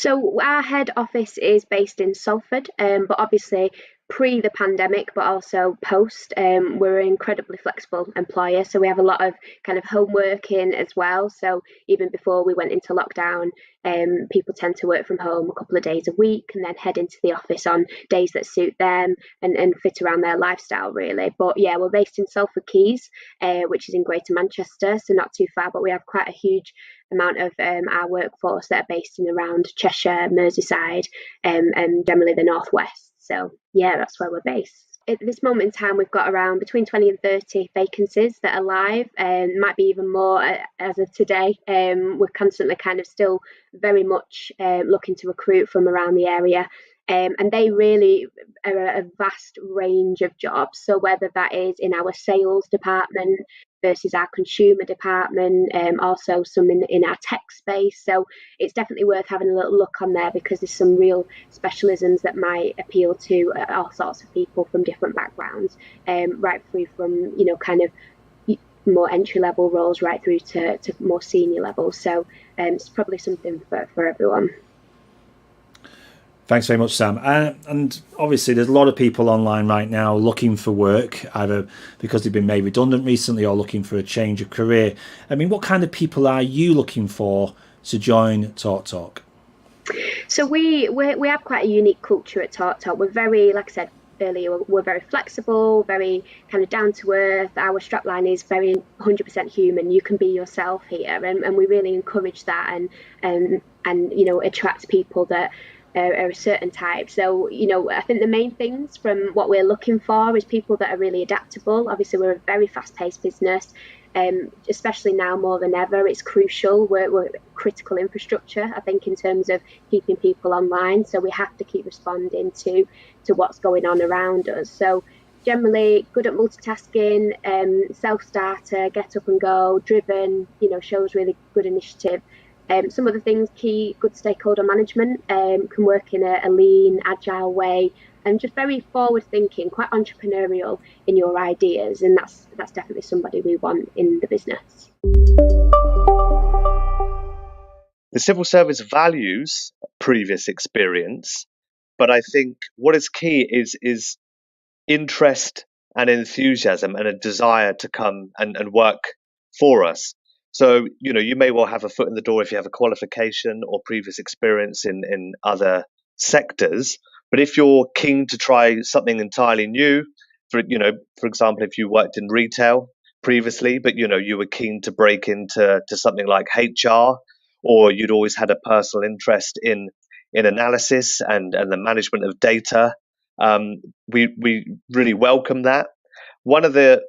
So our head office is based in Salford, but obviously pre the pandemic, but also post, we're an incredibly flexible employer. So we have a lot of kind of home working as well. So even before we went into lockdown, people tend to work from home a couple of days a week and then head into the office on days that suit them and fit around their lifestyle, really. But yeah, we're based in Salford Keys, which is in Greater Manchester, so not too far, but we have quite a huge amount of our workforce that are based in around Cheshire, Merseyside, and generally the Northwest. So yeah, that's where we're based. At this moment in time, we've got around between 20 and 30 vacancies that are live, and might be even more as of today. We're constantly kind of still very much looking to recruit from around the area. And they really are a vast range of jobs. So whether that is in our sales department versus our consumer department, also some in our tech space. So it's definitely worth having a little look on there because there's some real specialisms that might appeal to all sorts of people from different backgrounds, right through from, kind of more entry level roles right through to more senior levels. So it's probably something for everyone. Thanks very much, Sam. And obviously, there's a lot of people online right now looking for work, either because they've been made redundant recently or looking for a change of career. I mean, what kind of people are you looking for to join TalkTalk? So we have quite a unique culture at TalkTalk. We're very, like I said earlier, we're very flexible, very kind of down to earth. Our strapline is very 100% human. You can be yourself here, and we really encourage that and attract people that are a certain type. So, I think the main things from what we're looking for is people that are really adaptable. Obviously, we're a very fast-paced business, especially now more than ever. It's crucial. We're critical infrastructure, I think, in terms of keeping people online. So we have to keep responding to what's going on around us. So generally good at multitasking, self-starter, get up and go, driven, shows really good initiative. Some of the things key, good stakeholder management, can work in a lean, agile way, and just very forward thinking, quite entrepreneurial in your ideas. And that's definitely somebody we want in the business. The civil service values previous experience, but I think what is key is interest and enthusiasm and a desire to come and work for us. So, you may well have a foot in the door if you have a qualification or previous experience in other sectors. But if you're keen to try something entirely new, for example, if you worked in retail previously, but you were keen to break into something like HR, or you'd always had a personal interest in analysis and the management of data, we really welcome that. One of the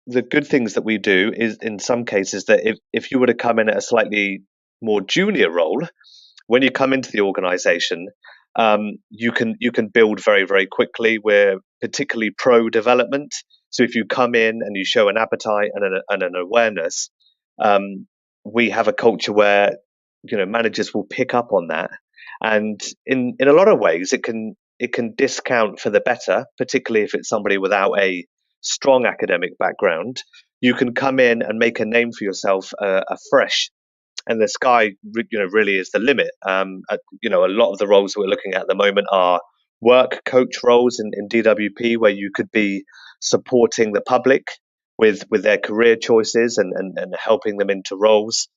good things that we do is, in some cases, that if you were to come in at a slightly more junior role, when you come into the organization, you can build very, very quickly. We're particularly pro development. So if you come in and you show an appetite and an awareness, we have a culture where managers will pick up on that. And in a lot of ways, it can discount for the better, particularly if it's somebody without a strong academic background. You can come in and make a name for yourself afresh, and the sky really is the limit. A lot of the roles that we're looking at the moment are work coach roles in DWP, where you could be supporting the public with their career choices and helping them into roles,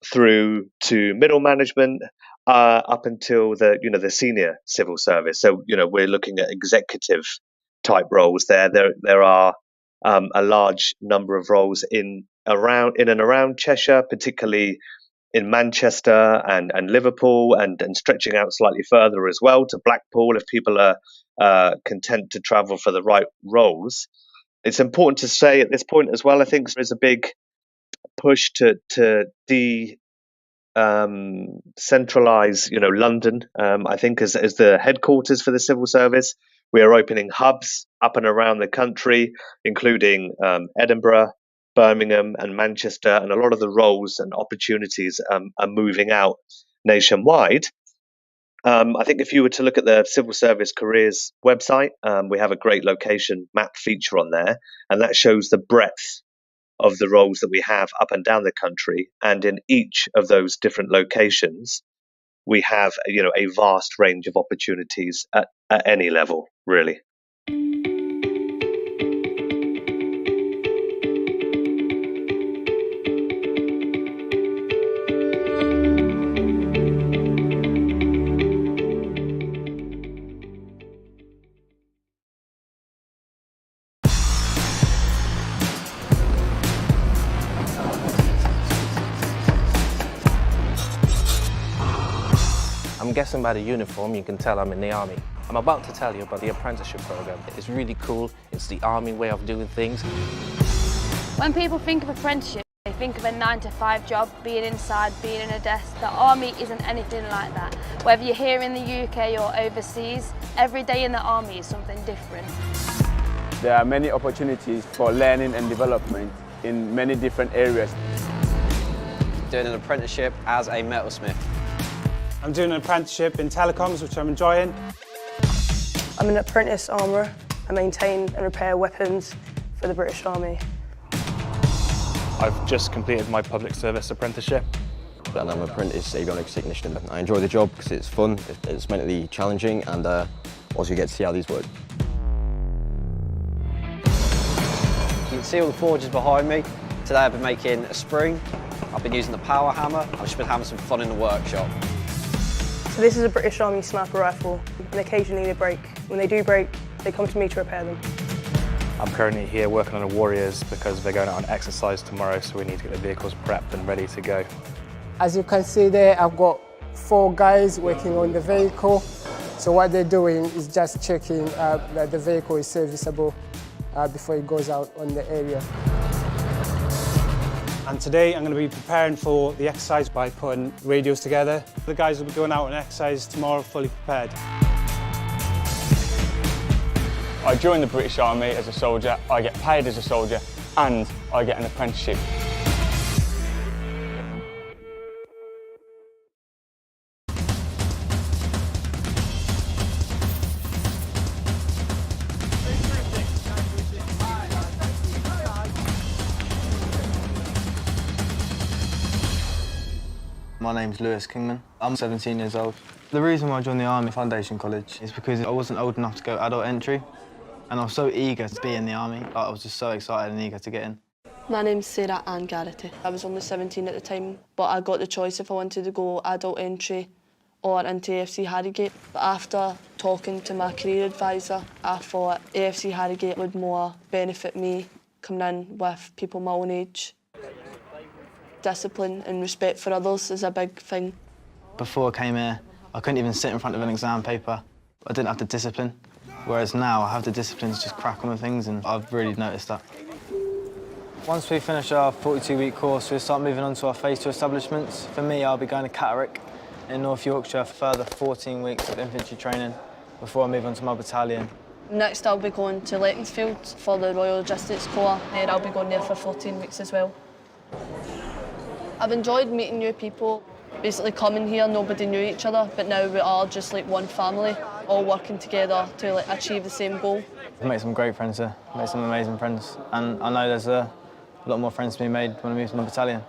through to middle management, up until the senior civil service. So we're looking at executive type roles there. There are a large number of roles in and around Cheshire, particularly in Manchester and Liverpool, and stretching out slightly further as well to Blackpool if people are content to travel for the right roles. It's important to say at this point as well, I think there is a big push to centralize London, I think, as the headquarters for the civil service. We are opening hubs up and around the country, including Edinburgh, Birmingham and Manchester, and a lot of the roles and opportunities are moving out nationwide. I think if you were to look at the Civil Service Careers website, we have a great location map feature on there, and that shows the breadth of the roles that we have up and down the country. And in each of those different locations, we have, a vast range of opportunities at any level, really. I'm guessing by the uniform you can tell I'm in the army. I'm about to tell you about the apprenticeship program. It's really cool. It's the army way of doing things. When people think of apprenticeship, they think of a 9-to-5 job, being inside, being in a desk. The army isn't anything like that. Whether you're here in the UK or overseas, every day in the army is something different. There are many opportunities for learning and development in many different areas. Doing an apprenticeship as a metalsmith. I'm doing an apprenticeship in telecoms, which I'm enjoying. I'm an apprentice armourer. I maintain and repair weapons for the British Army. I've just completed my public service apprenticeship. And I'm an apprentice avionics technician. I enjoy the job because it's fun, it's mentally challenging, and also you get to see how these work. You can see all the forges behind me. Today I've been making a spring. I've been using the power hammer. I've just been having some fun in the workshop. So this is a British Army sniper rifle, and occasionally they break. When they do break, they come to me to repair them. I'm currently here working on the Warriors because they're going out on exercise tomorrow, so we need to get the vehicles prepped and ready to go. As you can see there, I've got 4 guys working on the vehicle. So what they're doing is just checking that the vehicle is serviceable before it goes out on the area. And today I'm going to be preparing for the exercise by putting radios together. The guys will be going out on exercise tomorrow fully prepared. I joined the British Army as a soldier, I get paid as a soldier, and I get an apprenticeship. My name's Lewis Kingman. I'm 17 years old. The reason why I joined the Army Foundation College is because I wasn't old enough to go adult entry, and I was so eager to be in the Army. I was just so excited and eager to get in. My name's Sarah Ann Garrity. I was only 17 at the time, but I got the choice if I wanted to go adult entry or into AFC Harrogate. But after talking to my career advisor, I thought AFC Harrogate would more benefit me coming in with people my own age. Discipline and respect for others is a big thing. Before I came here, I couldn't even sit in front of an exam paper. I didn't have the discipline, whereas now I have the discipline to just crack on with things, and I've really noticed that. Once we finish our 42-week course, we'll start moving on to our Phase 2 establishments. For me, I'll be going to Catterick in North Yorkshire for further 14 weeks of infantry training before I move on to my battalion. Next, I'll be going to Leckensfield for the Royal Logistics Corps, and I'll be going there for 14 weeks as well. I've enjoyed meeting new people. Basically coming here, nobody knew each other, but now we are just like one family, all working together to achieve the same goal. I've made some great friends here, made some amazing friends, and I know there's a lot more friends to be made when I move to my battalion.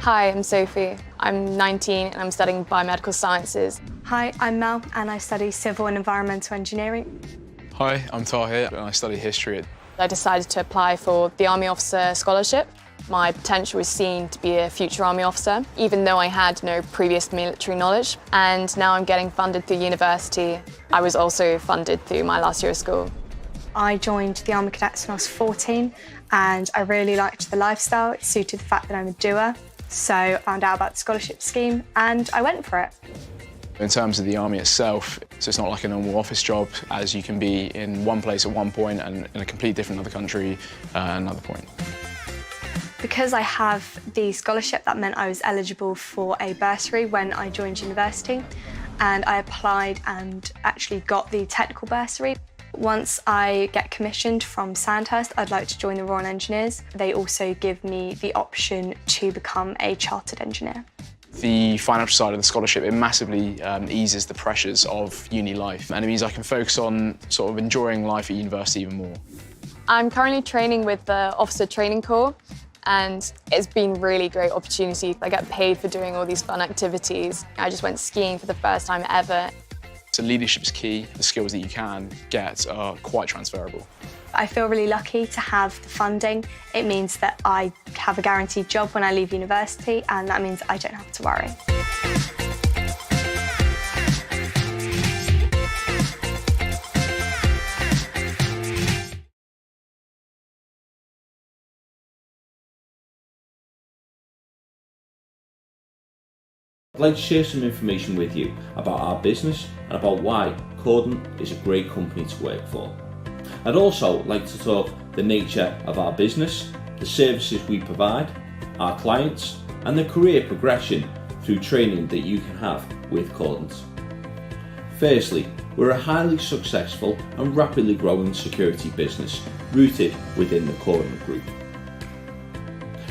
Hi, I'm Sophie. I'm 19 and I'm studying biomedical sciences. Hi, I'm Mel and I study civil and environmental engineering. Hi, I'm Tahir and I study history. I decided to apply for the Army Officer Scholarship. My potential was seen to be a future Army officer, even though I had no previous military knowledge. And now I'm getting funded through university. I was also funded through my last year of school. I joined the Army Cadets when I was 14 and I really liked the lifestyle. It suited the fact that I'm a doer. So I found out about the scholarship scheme and I went for it. In terms of the Army itself, so it's not like a normal office job, as you can be in one place at one point and in a completely different other country at another point. Because I have the scholarship, that meant I was eligible for a bursary when I joined university, and I applied and actually got the technical bursary. Once I get commissioned from Sandhurst, I'd like to join the Royal Engineers. They also give me the option to become a chartered engineer. The financial side of the scholarship, it massively eases the pressures of uni life, and it means I can focus on sort of enjoying life at university even more. I'm currently training with the Officer Training Corps, and it's been a really great opportunity. I get paid for doing all these fun activities. I just went skiing for the first time ever. So leadership's key. The skills that you can get are quite transferable. I feel really lucky to have the funding. It means that I have a guaranteed job when I leave university, and that means I don't have to worry. I'd like to share some information with you about our business and about why Cordant is a great company to work for. I'd also like to talk the nature of our business, the services we provide, our clients, and the career progression through training that you can have with Cordant. Firstly, we're a highly successful and rapidly growing security business rooted within the Cordant Group.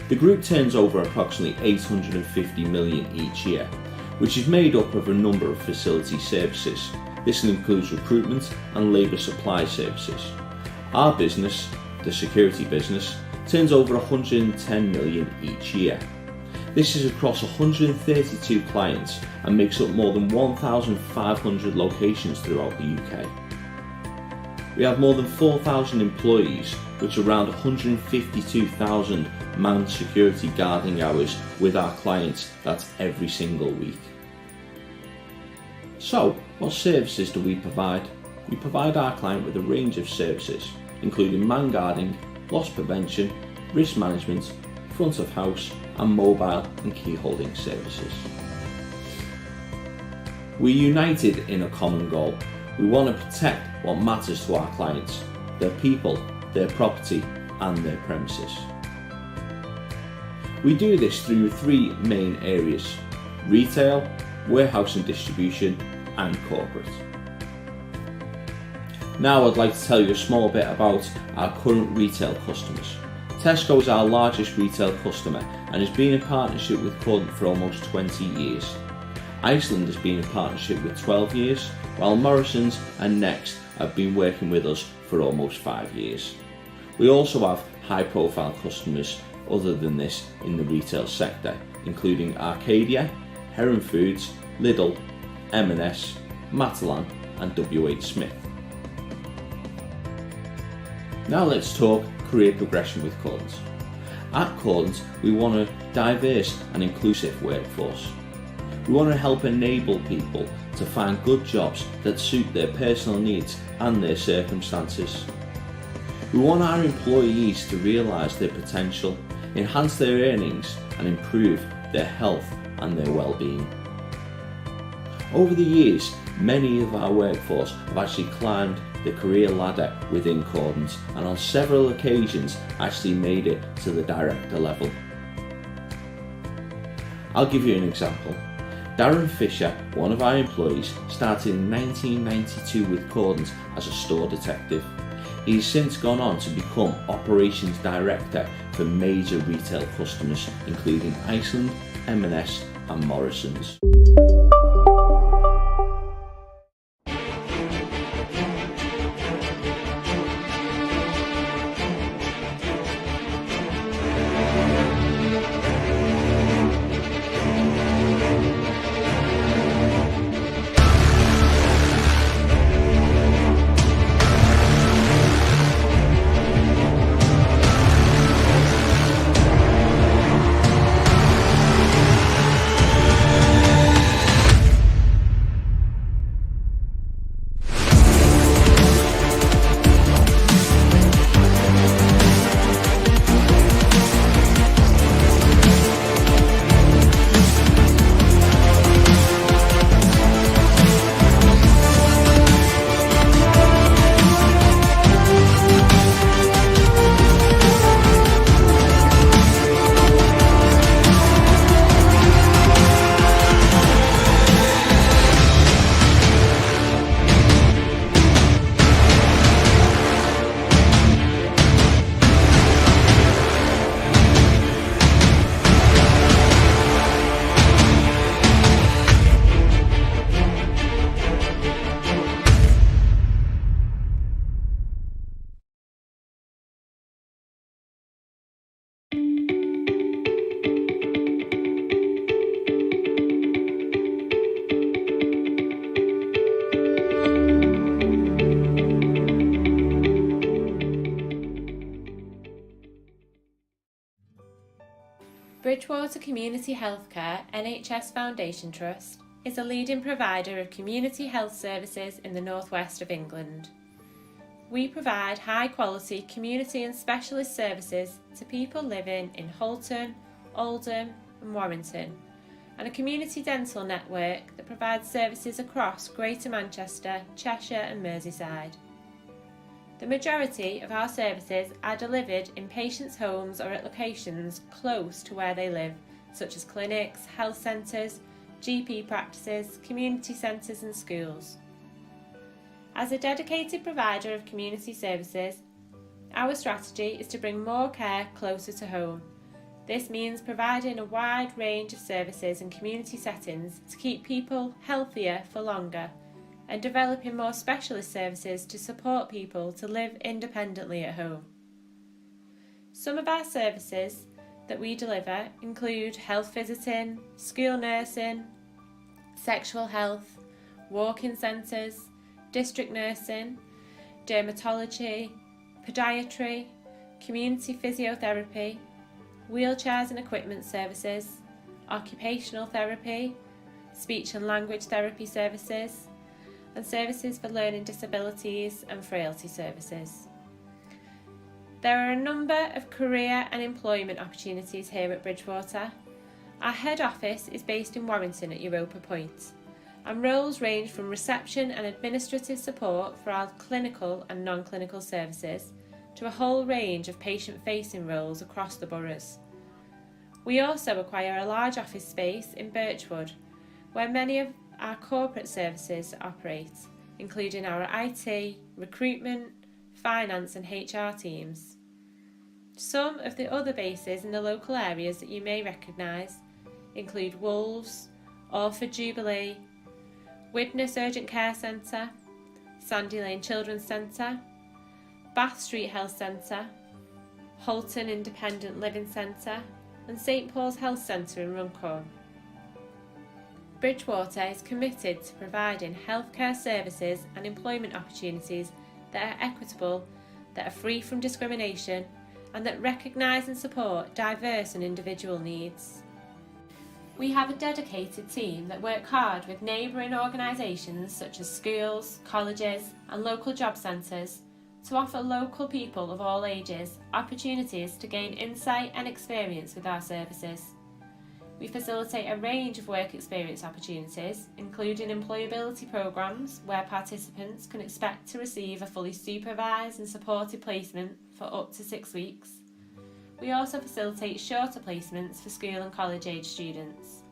The group turns over approximately 850 million each year, which is made up of a number of facility services. This includes recruitment and labour supply services. Our business, the security business, turns over 110 million each year. This is across 132 clients and makes up more than 1,500 locations throughout the UK. We have more than 4,000 employees, which are around 152,000 manned security guarding hours with our clients. That's every single week. So, what services do we provide? We provide our client with a range of services, including man guarding, loss prevention, risk management, front of house, and mobile and key holding services. We're united in a common goal. We want to protect what matters to our clients, their people, their property, and their premises. We do this through three main areas: retail, warehouse and distribution, and corporate. Now I'd like to tell you a small bit about our current retail customers. Tesco is our largest retail customer and has been in partnership with Cordant for almost 20 years. Iceland has been in partnership with 12 years, while Morrisons and Next have been working with us for almost 5 years. We also have high profile customers other than this in the retail sector, including Arcadia, Heron Foods, Lidl, M&S, Matalan and WH Smith. Now let's talk career progression with Cordant. At Cordant, we want a diverse and inclusive workforce. We want to help enable people to find good jobs that suit their personal needs and their circumstances. We want our employees to realise their potential, enhance their earnings and improve their health and their well-being. Over the years, many of our workforce have actually climbed the career ladder within Cordant and on several occasions actually made it to the director level. I'll give you an example. Darren Fisher, one of our employees, started in 1992 with Cordant as a store detective. He's since gone on to become operations director for major retail customers including Iceland, M&S and Morrisons. Bridgwater Community Healthcare NHS Foundation Trust is a leading provider of community health services in the northwest of England. We provide high-quality community and specialist services to people living in Holton, Oldham and Warrington, and a community dental network that provides services across Greater Manchester, Cheshire and Merseyside. The majority of our services are delivered in patients' homes or at locations close to where they live, such as clinics, health centres, GP practices, community centres and schools. As a dedicated provider of community services, our strategy is to bring more care closer to home. This means providing a wide range of services in community settings to keep people healthier for longer, and developing more specialist services to support people to live independently at home. Some of our services that we deliver include health visiting, school nursing, sexual health, walk-in centres, district nursing, dermatology, podiatry, community physiotherapy, wheelchairs and equipment services, occupational therapy, speech and language therapy services, and services for learning disabilities and frailty services. There are a number of career and employment opportunities here at Bridgwater. Our head office is based in Warrington at Europa Point, and roles range from reception and administrative support for our clinical and non-clinical services to a whole range of patient-facing roles across the boroughs. We also acquire a large office space in Birchwood, where many of our corporate services operate, including our IT, recruitment, finance and HR teams. Some of the other bases in the local areas that you may recognise include Wolves, Orford Jubilee, Widnes Urgent Care Centre, Sandy Lane Children's Centre, Bath Street Health Centre, Holton Independent Living Centre and St Paul's Health Centre in Runcorn. Bridgwater is committed to providing healthcare services and employment opportunities that are equitable, that are free from discrimination, and that recognise and support diverse and individual needs. We have a dedicated team that work hard with neighbouring organisations such as schools, colleges and local job centres to offer local people of all ages opportunities to gain insight and experience with our services. We facilitate a range of work experience opportunities, including employability programmes where participants can expect to receive a fully supervised and supported placement for up to 6 weeks. We also facilitate shorter placements for school and college age students.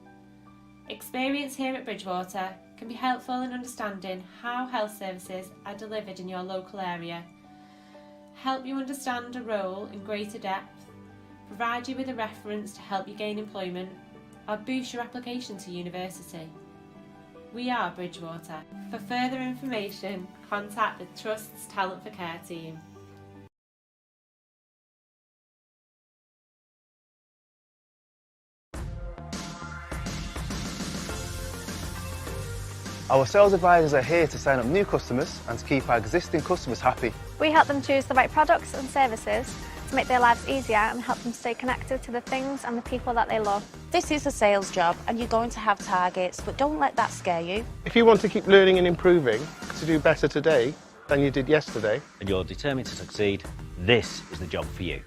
Experience here at Bridgwater can be helpful in understanding how health services are delivered in your local area, help you understand a role in greater depth, provide you with a reference to help you gain employment, or boost your application to university. We are Bridgwater. For further information, contact the Trust's Talent for Care team. Our sales advisors are here to sign up new customers and to keep our existing customers happy. We help them choose the right products and services to make their lives easier and help them stay connected to the things and the people that they love. This is a sales job and you're going to have targets, but don't let that scare you. If you want to keep learning and improving to do better today than you did yesterday, and you're determined to succeed, this is the job for you.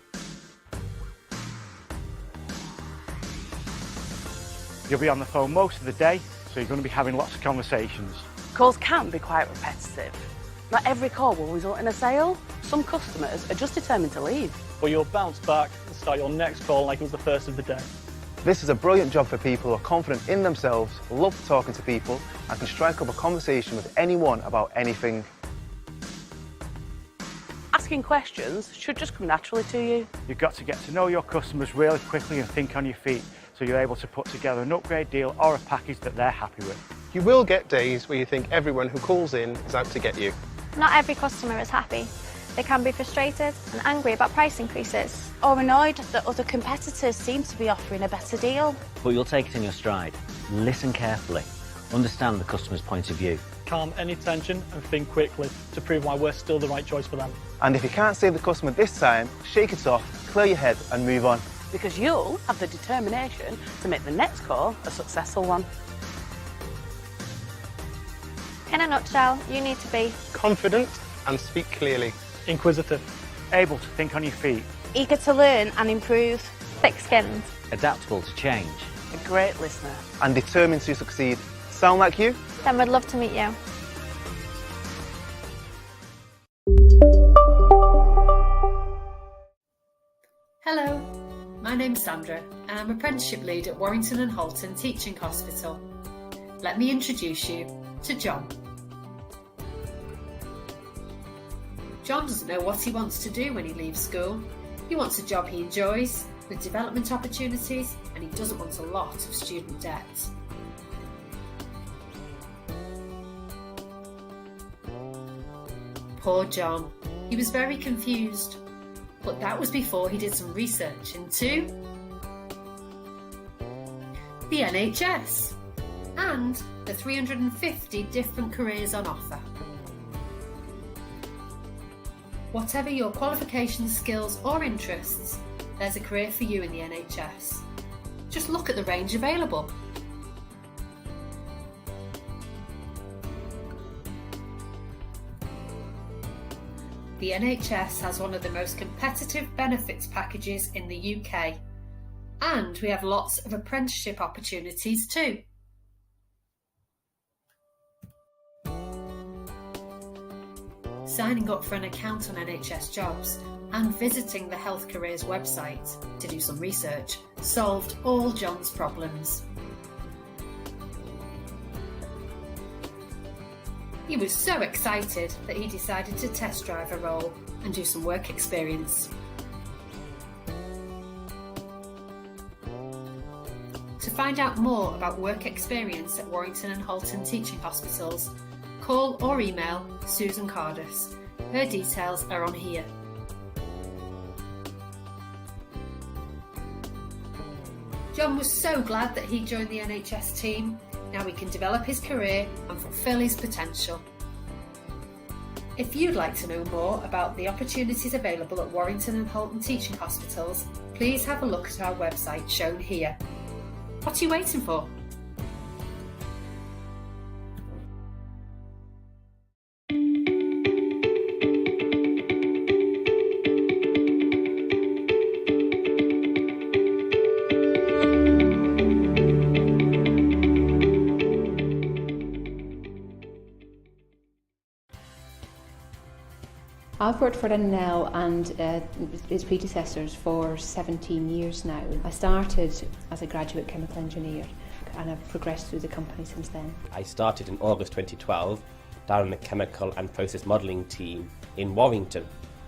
You'll be on the phone most of the day, so you're going to be having lots of conversations. Calls can be quite repetitive. Not every call will result in a sale. Some customers are just determined to leave. Or you'll bounce back and start your next call like it was the first of the day. this is a brilliant job for people who are confident in themselves, love talking to people, and can strike up a conversation with anyone about anything. Asking questions should just come naturally to you. You've got to get to know your customers really quickly and think on your feet, so you're able to put together an upgrade deal or a package that they're happy with. You will get days where you think everyone who calls in is out to get you. Not every customer is happy. They can be frustrated and angry about price increases. Or annoyed that other competitors seem to be offering a better deal. But you'll take it in your stride. Listen carefully. Understand the customer's point of view. Calm any tension and think quickly to prove why we're still the right choice for them. And if you can't save the customer this time, shake it off, clear your head and move on. because you'll have the determination to make the next call a successful one. In a nutshell, you need to be confident and speak clearly. Inquisitive. Able to think on your feet. Eager to learn and improve. Thick-skinned. Adaptable to change. A great listener. And determined to succeed. Sound like you? Then we'd love to meet you. Hello, my name's Sandra and I'm Apprenticeship Lead at Warrington and Halton Teaching Hospital. Let me introduce you to John. John doesn't know what he wants to do when he leaves school. He wants a job he enjoys, with development opportunities, and he doesn't want a lot of student debt. Poor John. He was very confused, but that was before he did some research into the NHS and the 350 different careers on offer. Whatever your qualifications, skills or interests, there's a career for you in the NHS. Just look at the range available. The NHS has one of the most competitive benefits packages in the UK, and we have lots of apprenticeship opportunities too. Signing up for an account on NHS Jobs and visiting the Health Careers website to do some research solved all John's problems. He was so excited that he decided to test drive a role and do some work experience. To find out more about work experience at Warrington and Halton Teaching Hospitals, call or email Susan Cardus. Her details are on here. John was so glad that he joined the NHS team. Now he can develop his career and fulfil his potential. If you'd like to know more about the opportunities available at Warrington and Halton Teaching Hospitals, please have a look at our website shown here. What are you waiting for? I've worked for NNL and its predecessors for 17 years now. I started as a graduate chemical engineer and I've progressed through the company since then. I started in August 2012 down in the chemical and process modelling team in Warrington.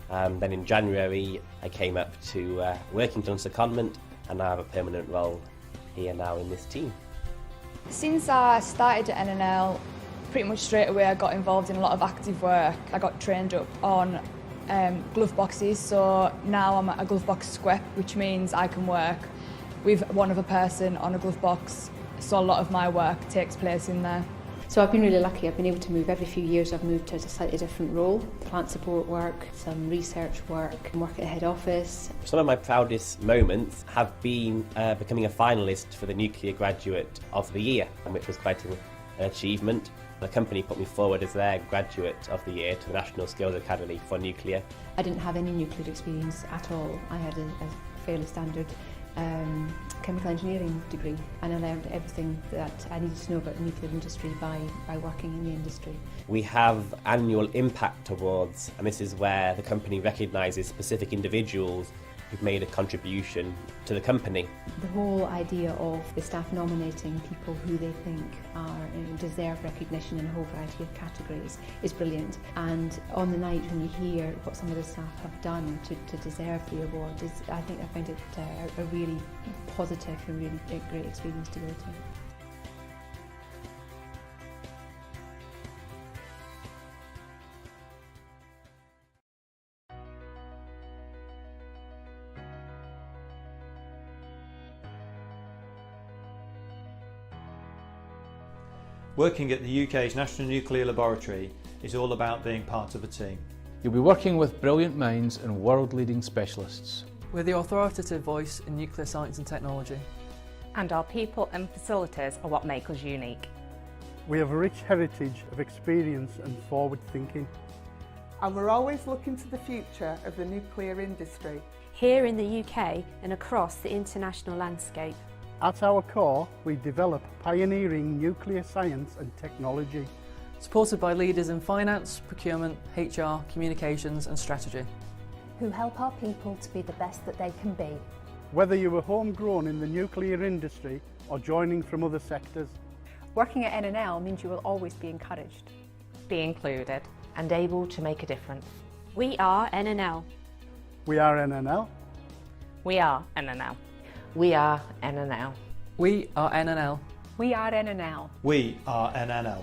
Then in January I came up to Workington secondment and now I have a permanent role here now in this team. Since I started at NNL, pretty much straight away I got involved in a lot of active work. I got trained up on glove boxes, so now I'm at a glove box squep, which means I can work with one other person on a glove box, so a lot of my work takes place in there. So I've been really lucky. I've been able to move every few years. I've moved to a slightly different role. Plant support work, some research work at head office. Some of my proudest moments have been becoming a finalist for the Nuclear Graduate of the Year, which was quite an achievement. The company put me forward as their Graduate of the Year to the National Skills Academy for Nuclear. I didn't have any nuclear experience at all. I had a fairly standard chemical engineering degree, and I learned everything that I needed to know about the nuclear industry by working in the industry. We have annual impact awards, and this is where the company recognises specific individuals who've made a contribution to the company. The whole idea of the staff nominating people who they think deserve recognition in a whole variety of categories is brilliant. And on the night when you hear what some of the staff have done to deserve the award, I think I find it a really positive and really great experience to go to. Working at the UK's National Nuclear Laboratory is all about being part of a team. You'll be working with brilliant minds and world-leading specialists. We're the authoritative voice in nuclear science and technology. And our people and facilities are what make us unique. We have a rich heritage of experience and forward thinking. And we're always looking to the future of the nuclear industry. Here in the UK and across the international landscape. At our core, we develop pioneering nuclear science and technology. Supported by leaders in finance, procurement, HR, communications and strategy. Who help our people to be the best that they can be. Whether you were homegrown in the nuclear industry or joining from other sectors. Working at NNL means you will always be encouraged. Be included and able to make a difference. We are NNL. We are NNL. We are NNL. We are NNL. We are NNL. We are NNL. We are NNL.